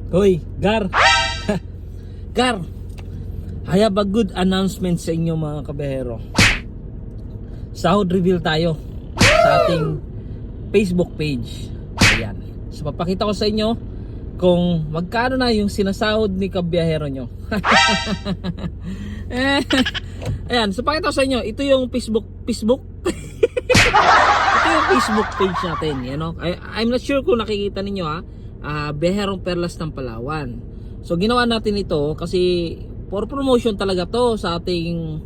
Hoy, Gar. Gar, I have a good announcement sa inyo mga kabehero. Sahod reveal tayo sa ating Facebook page. Ayan. So papakita ko sa inyo kung magkano na yung sinasahod ni kabiyahero nyo. Ayan, so pakita ko sa inyo. Ito yung Facebook ito yung Facebook page natin, you know? I'm not sure kung nakikita ninyo ha. Biyaherong Perlas ng Palawan. So ginawa natin ito kasi for promotion talaga to sa ating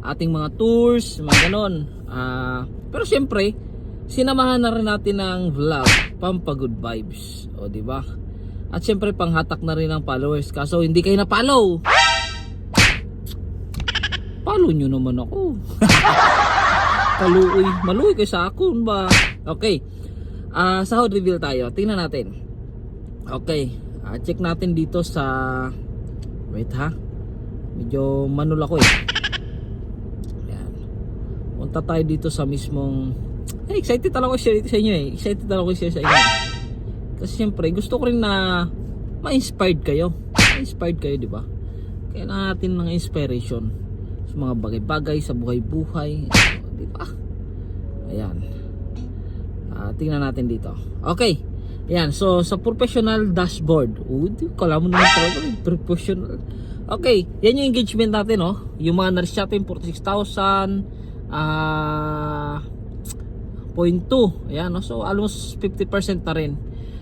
mga tours, mga ganon. Pero syempre, sinamahan na rin natin ng vlog, pampagood vibes, o di ba? At syempre panghatak na rin ng followers. Kaso hindi kayo na-follow. Follow nyo naman ako. Maluoy kayo sa akon ba? Okay. Sahod reveal tayo. Tingnan natin. Okay. Check natin dito sa wait ha. Medyo manul ako eh. Ayan. Punta tayo dito sa mismong excited talaga ako share sa inyo eh. Excited talaga ako share sa inyo. Kasi syempre gusto ko rin na ma-inspired kayo. Ma-inspired kayo, di ba? Kaya natin ng inspiration sa mga bagay-bagay sa buhay-buhay, di ba? Ayan. Tingnan natin dito. Okay. Ayan, so sa professional dashboard. Kala mo naman talaga professional. Okay, yan yung engagement natin, no? Yung mga nurse natin 46,000 0.2. Ayan, no? So almost 50% na rin.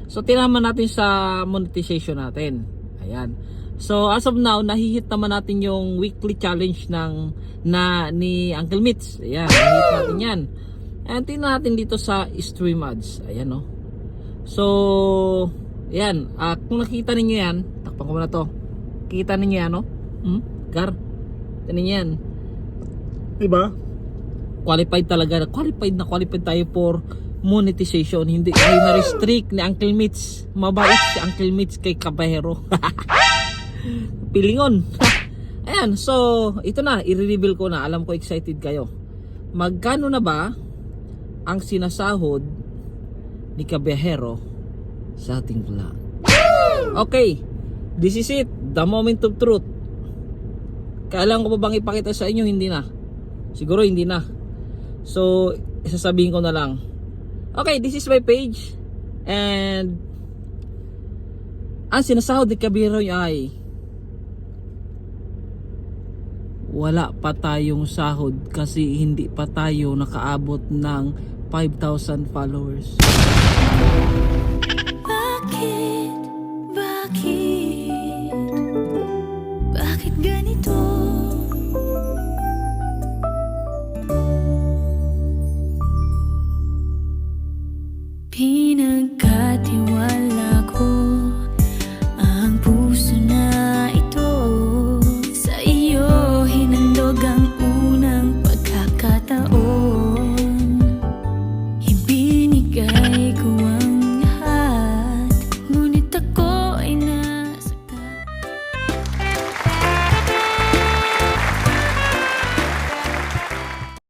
So tinaman natin sa monetization natin. Ayan. So as of now, nahihit naman natin yung weekly challenge ni Uncle Mitch. Ayan, nahihit natin yan. And tingnan natin dito sa stream ads. Ayan, no? So, ayan. Kung nakita ninyo yan, takpan ko na to. Kita ninyo yan, no? Gar, tingnan niyo yan. Diba? Qualified talaga. Qualified tayo for monetization. Hindi tayo na-restrict ni Uncle Mitch. Mabait si Uncle Mitch kay kabahero. Pilingon. Ayan, so ito na, i-reveal ko na. Alam ko excited kayo. Magkano na ba ang sinasahod ni kabahero sa ating vlog? Okay, this is it, the moment of truth. Kailangan ko pa bang ipakita sa inyo? Hindi na. Siguro hindi na. So, isasabihin ko na lang. Okay, this is my page. And ang sinasahod ni kabahero ay wala pa tayong sahod kasi hindi pa tayo nakaabot ng 5,000 followers.